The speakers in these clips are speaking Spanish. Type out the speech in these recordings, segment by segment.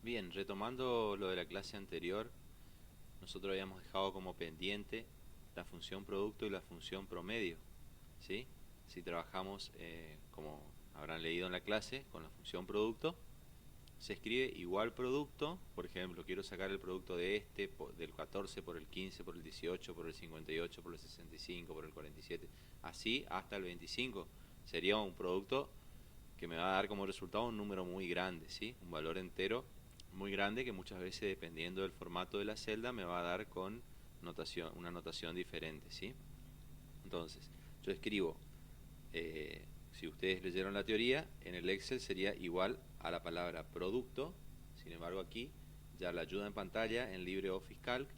Bien, retomando lo de la clase anterior, nosotros habíamos dejado como pendiente la función producto y la función promedio, ¿sí? Si trabajamos, como habrán leído en la clase, con la función producto, se escribe igual producto. Por ejemplo, quiero sacar el producto de del 14 por el 15, por el 18, por el 58, por el 65, por el 47, así hasta el 25. Sería un producto que me va a dar como resultado un número muy grande, ¿sí? Un valor entero muy grande que muchas veces, dependiendo del formato de la celda, me va a dar con una notación diferente, ¿sí? Entonces, yo escribo, si ustedes leyeron la teoría, en el Excel sería igual a la palabra producto. Sin embargo, aquí ya la ayuda en pantalla en LibreOffice Calc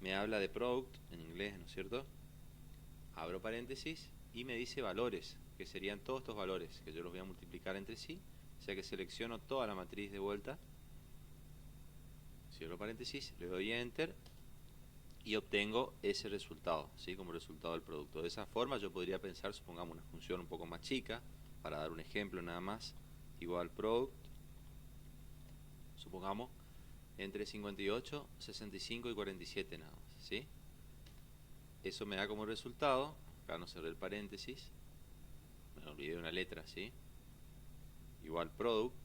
me habla de product en inglés, ¿no es cierto? Abro paréntesis y me dice valores, que serían todos estos valores que yo los voy a multiplicar entre sí. O sea que selecciono toda la matriz de vuelta, cierro paréntesis, le doy enter y obtengo ese resultado, ¿sí? Como resultado del producto. De esa forma yo podría pensar, supongamos, una función un poco más chica, para dar un ejemplo nada más, igual product, supongamos, entre 58, 65 y 47 nada más, ¿sí? Eso me da como resultado, acá no cerré el paréntesis, me olvidé de una letra, ¿sí? Igual product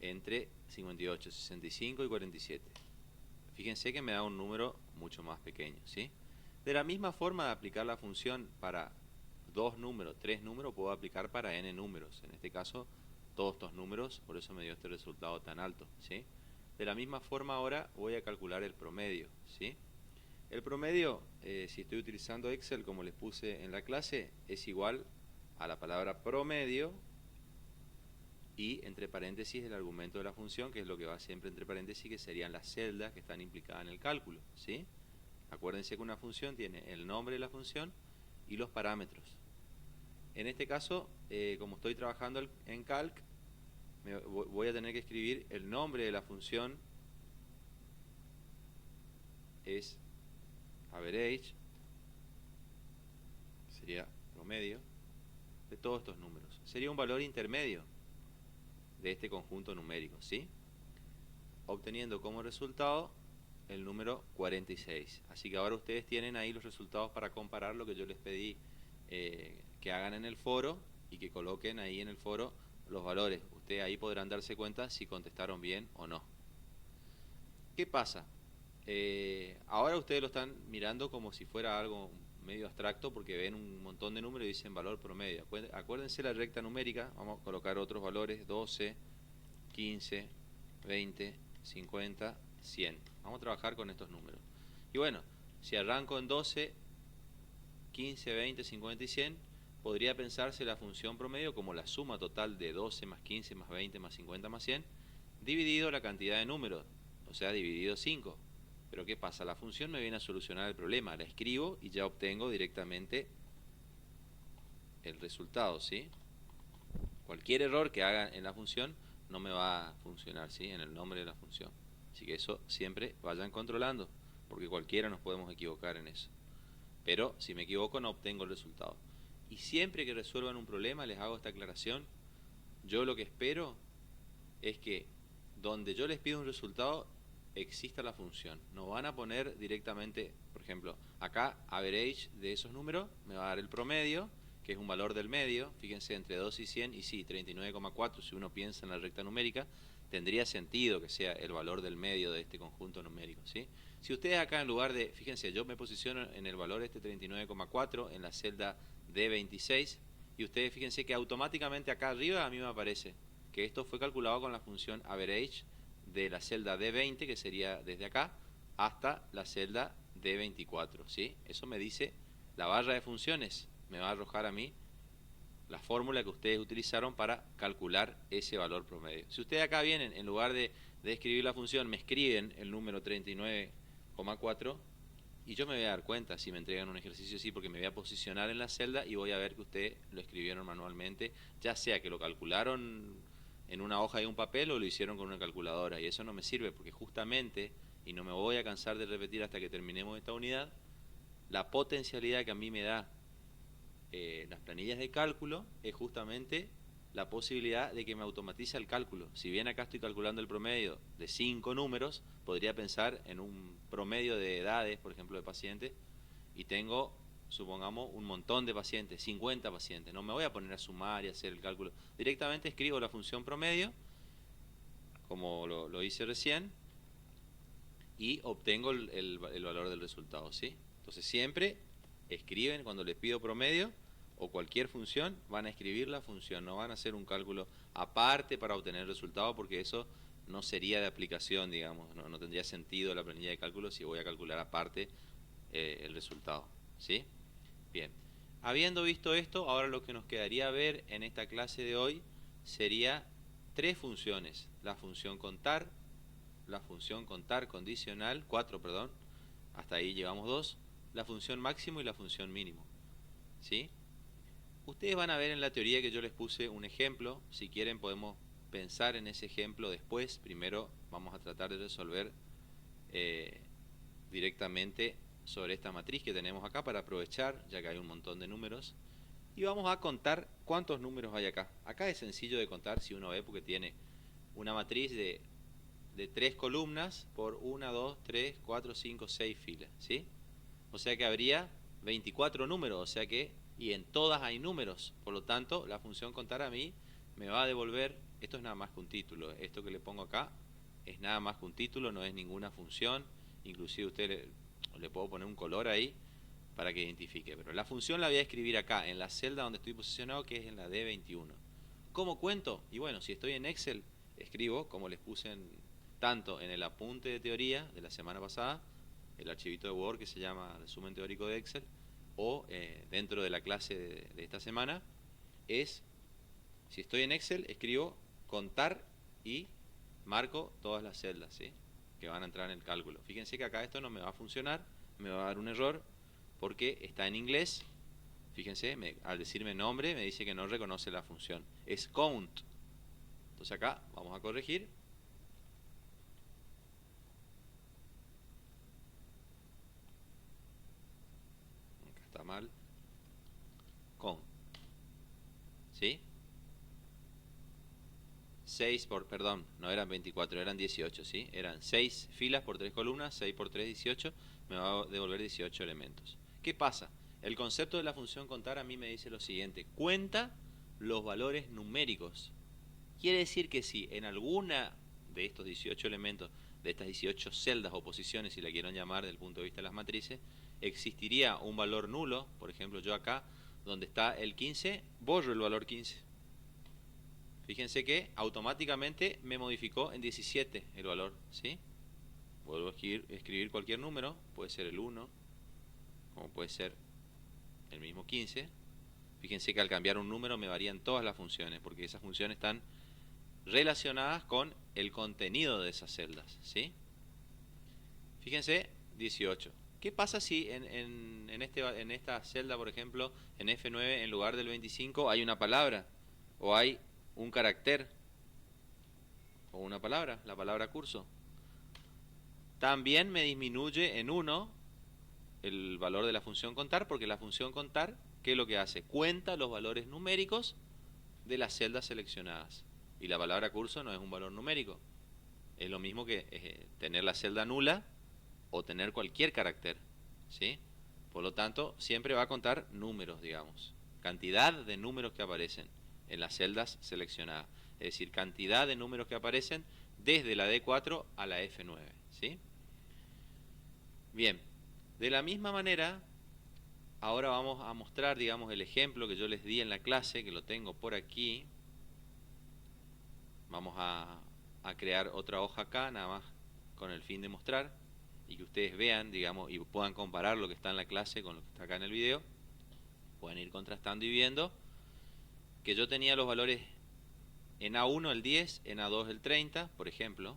entre 58, 65 y 47. Fíjense que me da un número mucho más pequeño, ¿sí? De la misma forma de aplicar la función para dos números, tres números, puedo aplicar para n números. En este caso, todos estos números, por eso me dio este resultado tan alto, ¿sí? De la misma forma ahora voy a calcular el promedio, ¿sí? El promedio, si estoy utilizando Excel como les puse en la clase, es igual a la palabra promedio y entre paréntesis el argumento de la función, que es lo que va siempre entre paréntesis, que serían las celdas que están implicadas en el cálculo, ¿sí? Acuérdense que una función tiene el nombre de la función y los parámetros. En este caso, como estoy trabajando en Calc, voy a tener que escribir el nombre de la función, es average, sería promedio, de todos estos números. Sería un valor intermedio de este conjunto numérico, ¿sí? Obteniendo como resultado el número 46. Así que ahora ustedes tienen ahí los resultados para comparar lo que yo les pedí que hagan en el foro y que coloquen ahí en el foro los valores. Ustedes ahí podrán darse cuenta si contestaron bien o no. ¿Qué pasa? Ahora ustedes lo están mirando como si fuera algo medio abstracto porque ven un montón de números y dicen valor promedio. Acuérdense la recta numérica, vamos a colocar otros valores, 12, 15, 20, 50, 100. Vamos a trabajar con estos números. Y bueno, si arranco en 12, 15, 20, 50 y 100, podría pensarse la función promedio como la suma total de 12 más 15 más 20 más 50 más 100, dividido la cantidad de números, o sea, dividido 5. Pero ¿qué pasa? La función me viene a solucionar el problema. La escribo y ya obtengo directamente el resultado, ¿sí? Cualquier error que haga en la función no me va a funcionar, ¿sí? En el nombre de la función. Así que eso siempre vayan controlando, porque cualquiera nos podemos equivocar en eso. Pero si me equivoco no obtengo el resultado. Y siempre que resuelvan un problema les hago esta aclaración. Yo lo que espero es que donde yo les pido un resultado exista la función. No van a poner directamente, por ejemplo, acá average de esos números me va a dar el promedio, que es un valor del medio, fíjense, entre 2 y 100, y sí, 39,4, si uno piensa en la recta numérica, tendría sentido que sea el valor del medio de este conjunto numérico, ¿sí? Si ustedes acá en lugar de, fíjense, yo me posiciono en el valor este 39,4 en la celda D26, y ustedes fíjense que automáticamente acá arriba a mí me aparece que esto fue calculado con la función average de la celda D20, que sería desde acá, hasta la celda D24, ¿sí? Eso me dice la barra de funciones, me va a arrojar a mí la fórmula que ustedes utilizaron para calcular ese valor promedio. Si ustedes acá vienen, en lugar de escribir la función, me escriben el número 39,4 y yo me voy a dar cuenta si me entregan un ejercicio así, porque me voy a posicionar en la celda y voy a ver que ustedes lo escribieron manualmente, ya sea que lo calcularon en una hoja de un papel o lo hicieron con una calculadora, y eso no me sirve porque justamente, y no me voy a cansar de repetir hasta que terminemos esta unidad, la potencialidad que a mí me da las planillas de cálculo es justamente la posibilidad de que me automatice el cálculo. Si bien acá estoy calculando el promedio de 5 números, podría pensar en un promedio de edades, por ejemplo, de pacientes, y tengo, supongamos, un montón de pacientes, 50 pacientes. No me voy a poner a sumar y hacer el cálculo. Directamente escribo la función promedio, como lo hice recién, y obtengo el valor del resultado, ¿sí? Entonces siempre escriben, cuando les pido promedio o cualquier función, van a escribir la función, no van a hacer un cálculo aparte para obtener el resultado, porque eso no sería de aplicación, digamos, no tendría sentido la planilla de cálculo si voy a calcular aparte el resultado, ¿sí? Bien, habiendo visto esto, ahora lo que nos quedaría ver en esta clase de hoy sería tres funciones: la función contar, la función contar condicional, 4, perdón, hasta ahí llevamos 2, la función máximo y la función mínimo, ¿sí? Ustedes van a ver en la teoría que yo les puse un ejemplo. Si quieren podemos pensar en ese ejemplo después. Primero vamos a tratar de resolver directamente sobre esta matriz que tenemos acá para aprovechar, ya que hay un montón de números. Y vamos a contar cuántos números hay acá. Acá es sencillo de contar si uno ve, porque tiene una matriz de 3 columnas por 1, 2, 3, 4, 5, 6 filas, ¿sí? O sea que habría 24 números, o sea que, y en todas hay números, por lo tanto la función contar a mí me va a devolver, esto es nada más que un título, esto que le pongo acá es nada más que un título, no es ninguna función, inclusive usted le puedo poner un color ahí para que identifique, pero la función la voy a escribir acá, en la celda donde estoy posicionado, que es en la D21. ¿Cómo cuento? Y bueno, si estoy en Excel, escribo, como les puse tanto en el apunte de teoría de la semana pasada, el archivito de Word que se llama resumen teórico de Excel, o dentro de la clase de esta semana, es, si estoy en Excel, escribo contar y marco todas las celdas, ¿sí?, que van a entrar en el cálculo. Fíjense que acá esto no me va a funcionar, me va a dar un error porque está en inglés. Fíjense, al decirme nombre me dice que no reconoce la función, es count. Entonces acá vamos a corregir. Acá está mal. Count, ¿sí? 6 por, perdón, no eran 24, eran 18, ¿sí? Eran 6 filas por 3 columnas, 6 por 3, 18, me va a devolver 18 elementos. ¿Qué pasa? El concepto de la función contar a mí me dice lo siguiente: cuenta los valores numéricos. Quiere decir que si en alguna de estos 18 elementos, de estas 18 celdas o posiciones, si la quieren llamar desde el punto de vista de las matrices, existiría un valor nulo, por ejemplo yo acá, donde está el 15, borro el valor 15. Fíjense que automáticamente me modificó en 17 el valor, ¿sí? Vuelvo a escribir cualquier número, puede ser el 1, como puede ser el mismo 15. Fíjense que al cambiar un número me varían todas las funciones, porque esas funciones están relacionadas con el contenido de esas celdas, ¿sí? Fíjense, 18. ¿Qué pasa si en esta celda, por ejemplo, en F9, en lugar del 25, hay una palabra, o hay un carácter, o una palabra, la palabra curso? También me disminuye en 1 el valor de la función contar, porque la función contar, ¿qué es lo que hace? Cuenta los valores numéricos de las celdas seleccionadas. Y la palabra curso no es un valor numérico. Es lo mismo que tener la celda nula o tener cualquier carácter, ¿sí? Por lo tanto, siempre va a contar números, digamos, cantidad de números que aparecen en las celdas seleccionadas, es decir, cantidad de números que aparecen desde la D4 a la F9, ¿sí? Bien, de la misma manera, ahora vamos a mostrar, digamos, el ejemplo que yo les di en la clase, que lo tengo por aquí. Vamos a crear otra hoja acá, nada más con el fin de mostrar y que ustedes vean, digamos, y puedan comparar lo que está en la clase con lo que está acá en el video. Pueden ir contrastando y viendo que yo tenía los valores en A1 el 10, en A2 el 30, por ejemplo.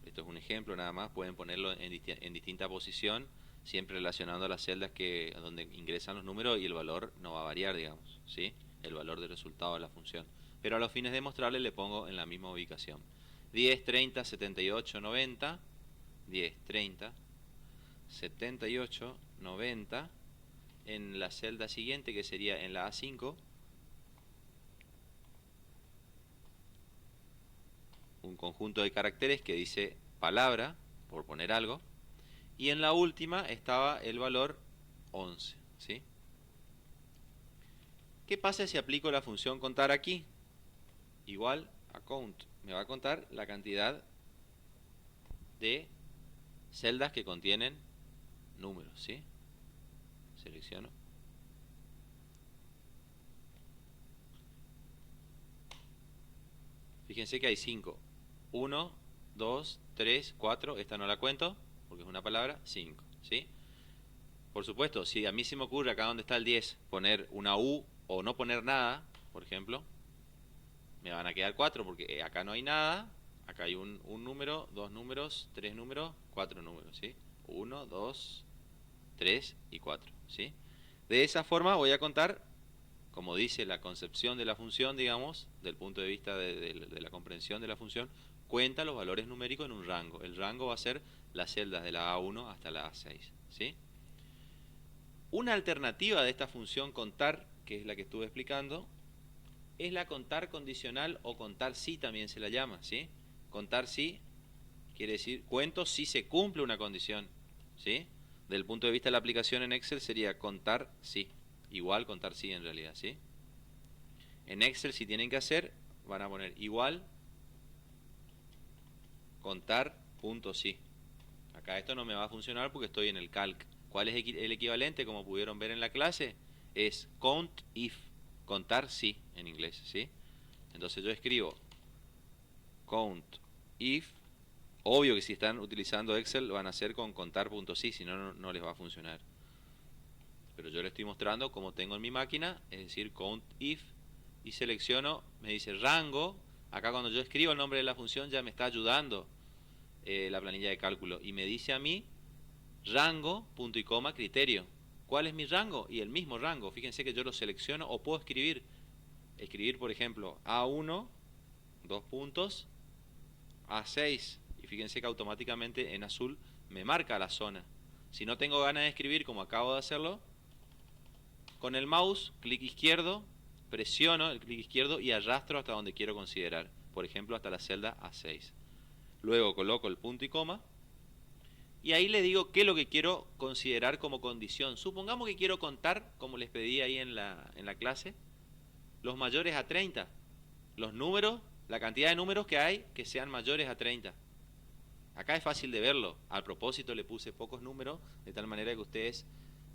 Esto es un ejemplo nada más, pueden ponerlo en distinta posición, siempre relacionando a las celdas donde ingresan los números, y el valor no va a variar, digamos, ¿sí? El valor del resultado de la función. Pero a los fines de mostrarles le pongo en la misma ubicación. 10, 30, 78, 90, 10, 30, 78, 90, en la celda siguiente, que sería en la A5, un conjunto de caracteres que dice palabra, por poner algo, y en la última estaba el valor 11, ¿sí? ¿Qué pasa si aplico la función contar aquí? Igual a count, me va a contar la cantidad de celdas que contienen números, ¿sí? Selecciono. Fíjense que hay 5. 1, 2, 3, 4. Esta no la cuento porque es una palabra. 5, ¿sí? Por supuesto, si a mí se me ocurre acá donde está el 10 poner una U o no poner nada, por ejemplo, me van a quedar 4 porque acá no hay nada. Acá hay un número, 2 números, 3 números, 4 números, ¿sí? 1, 2, 3 y 4, ¿sí? De esa forma voy a contar, como dice la concepción de la función, digamos, del punto de vista de la comprensión de la función, cuenta los valores numéricos en un rango. El rango va a ser las celdas de la A1 hasta la A6, ¿sí? Una alternativa de esta función contar, que es la que estuve explicando, es la contar condicional o contar si también se la llama, ¿sí? Contar si quiere decir cuento si se cumple una condición, ¿sí? Del punto de vista de la aplicación en Excel sería contar si, igual contar si en realidad, ¿sí? En Excel si tienen que hacer, van a poner igual contar punto si. Acá esto no me va a funcionar porque estoy en el calc. ¿Cuál es el equivalente? Como pudieron ver en la clase, es count if, contar si en inglés, ¿sí? Entonces yo escribo count if. Obvio que si están utilizando Excel lo van a hacer con contar.si, si no, no les va a funcionar. Pero yo les estoy mostrando como tengo en mi máquina, es decir, count if, y selecciono, me dice rango. Acá cuando yo escribo el nombre de la función ya me está ayudando la planilla de cálculo, y me dice a mí rango, punto y coma, criterio. ¿Cuál es mi rango? Y el mismo rango. Fíjense que yo lo selecciono o puedo escribir, por ejemplo, A1, dos puntos, A6. Y fíjense que automáticamente en azul me marca la zona. Si no tengo ganas de escribir como acabo de hacerlo, con el mouse, clic izquierdo, presiono el clic izquierdo y arrastro hasta donde quiero considerar. Por ejemplo, hasta la celda A6. Luego coloco el punto y coma. Y ahí le digo qué es lo que quiero considerar como condición. Supongamos que quiero contar, como les pedí ahí en la clase, los mayores a 30. Los números, la cantidad de números que hay que sean mayores a 30. Acá es fácil de verlo. Al propósito le puse pocos números, de tal manera que ustedes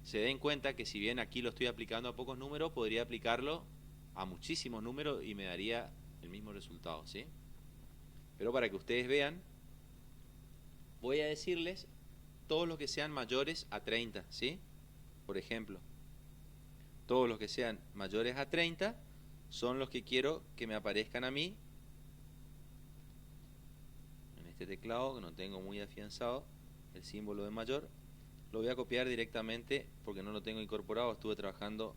se den cuenta que si bien aquí lo estoy aplicando a pocos números, podría aplicarlo a muchísimos números y me daría el mismo resultado, ¿sí? Pero para que ustedes vean, voy a decirles todos los que sean mayores a 30, ¿sí? Por ejemplo, todos los que sean mayores a 30 son los que quiero que me aparezcan a mí en este teclado, que no tengo muy afianzado el símbolo de mayor. Lo voy a copiar directamente porque no lo tengo incorporado. Estuve trabajando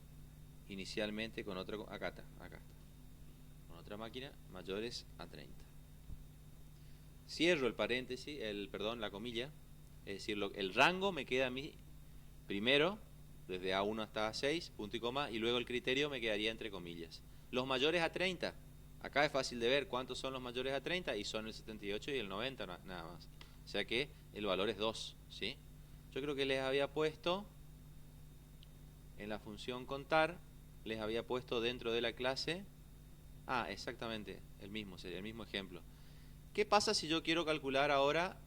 inicialmente con otra, acá está, con otra máquina, mayores a 30. Cierro el paréntesis, perdón, la comilla. Es decir, el rango me queda a mí primero, desde A1 hasta A6, punto y coma, y luego el criterio me quedaría entre comillas. Los mayores a 30, acá es fácil de ver cuántos son los mayores a 30, y son el 78 y el 90 nada más. O sea que el valor es 2, ¿sí? Yo creo que les había puesto, en la función contar, les había puesto dentro de la clase, exactamente, sería el mismo ejemplo. ¿Qué pasa si yo quiero calcular ahora,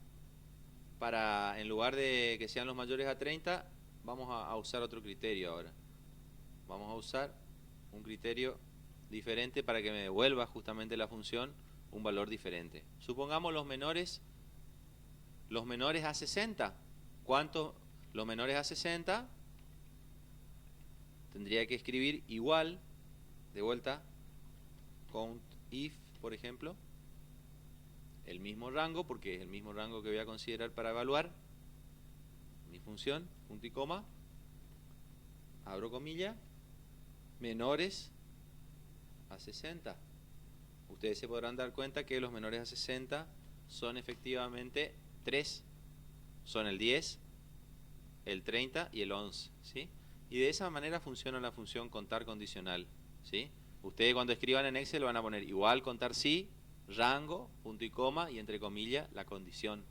en lugar de que sean los mayores a 30, vamos a usar otro criterio ahora? Vamos a usar un criterio diferente para que me devuelva justamente la función un valor diferente. Supongamos los menores a 60. ¿Cuántos? Los menores a 60 tendría que escribir igual, de vuelta, count if, por ejemplo, el mismo rango, porque es el mismo rango que voy a considerar para evaluar mi función, punto y coma, abro comilla, menores a 60. Ustedes se podrán dar cuenta que los menores a 60 son efectivamente 3. Son el 10, el 30 y el 11, ¿sí? Y de esa manera funciona la función contar condicional, ¿sí? Ustedes cuando escriban en Excel van a poner igual contar si, rango, punto y coma, y entre comillas la condición.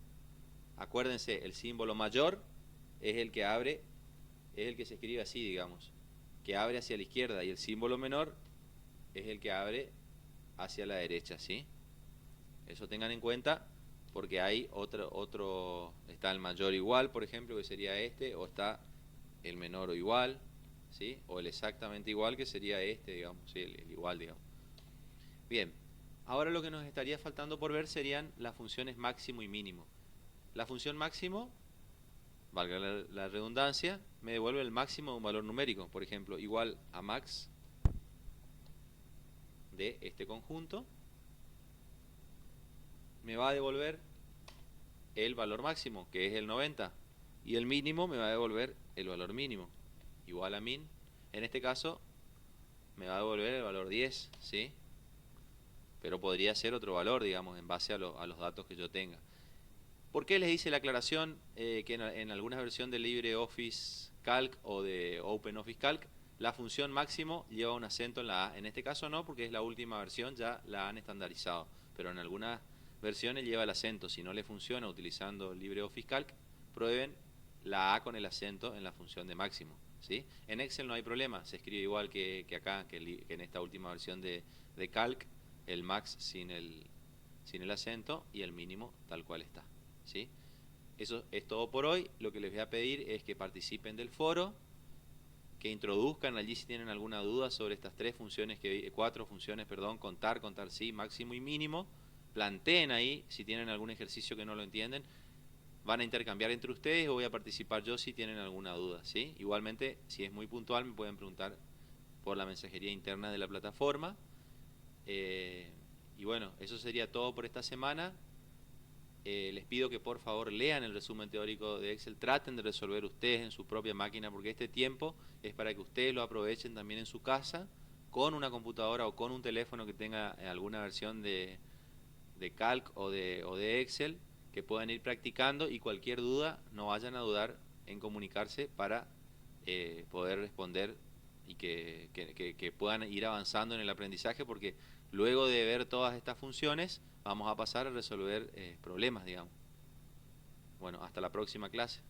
Acuérdense, el símbolo mayor es el que abre, es el que se escribe así, digamos, que abre hacia la izquierda, y el símbolo menor es el que abre hacia la derecha, ¿sí? Eso tengan en cuenta, porque hay está el mayor igual, por ejemplo, que sería este, o está el menor o igual, ¿sí? O el exactamente igual, que sería este, digamos, ¿sí? El igual, digamos. Bien, ahora lo que nos estaría faltando por ver serían las funciones máximo y mínimo. La función máximo, valga la redundancia, me devuelve el máximo de un valor numérico, por ejemplo, igual a max de este conjunto, me va a devolver el valor máximo, que es el 90, y el mínimo me va a devolver el valor mínimo, igual a min. En este caso me va a devolver el valor 10, ¿sí? Pero podría ser otro valor, digamos, en base a los datos que yo tenga. ¿Por qué les hice la aclaración que en alguna versión de LibreOffice Calc o de OpenOffice Calc la función máximo lleva un acento en la A? En este caso no, porque es la última versión, ya la han estandarizado, pero en algunas versiones lleva el acento. Si no le funciona utilizando LibreOffice Calc, prueben la A con el acento en la función de máximo, ¿sí? En Excel no hay problema, se escribe igual que acá, que en esta última versión de Calc, el max sin el acento y el mínimo tal cual está, ¿sí? Eso es todo por hoy. Lo que les voy a pedir es que participen del foro, que introduzcan allí si tienen alguna duda sobre estas cuatro funciones, perdón, contar, contar sí, máximo y mínimo. Planteen ahí si tienen algún ejercicio que no lo entienden. Van a intercambiar entre ustedes o voy a participar yo si tienen alguna duda, ¿sí? Igualmente, si es muy puntual, me pueden preguntar por la mensajería interna de la plataforma. Y bueno, eso sería todo por esta semana. Les pido que por favor lean el resumen teórico de Excel, traten de resolver ustedes en su propia máquina, porque este tiempo es para que ustedes lo aprovechen también en su casa, con una computadora o con un teléfono que tenga alguna versión de Calc o de Excel, que puedan ir practicando, y cualquier duda no vayan a dudar en comunicarse para poder responder y que puedan ir avanzando en el aprendizaje, porque luego de ver todas estas funciones vamos a pasar a resolver problemas, digamos. Bueno, hasta la próxima clase.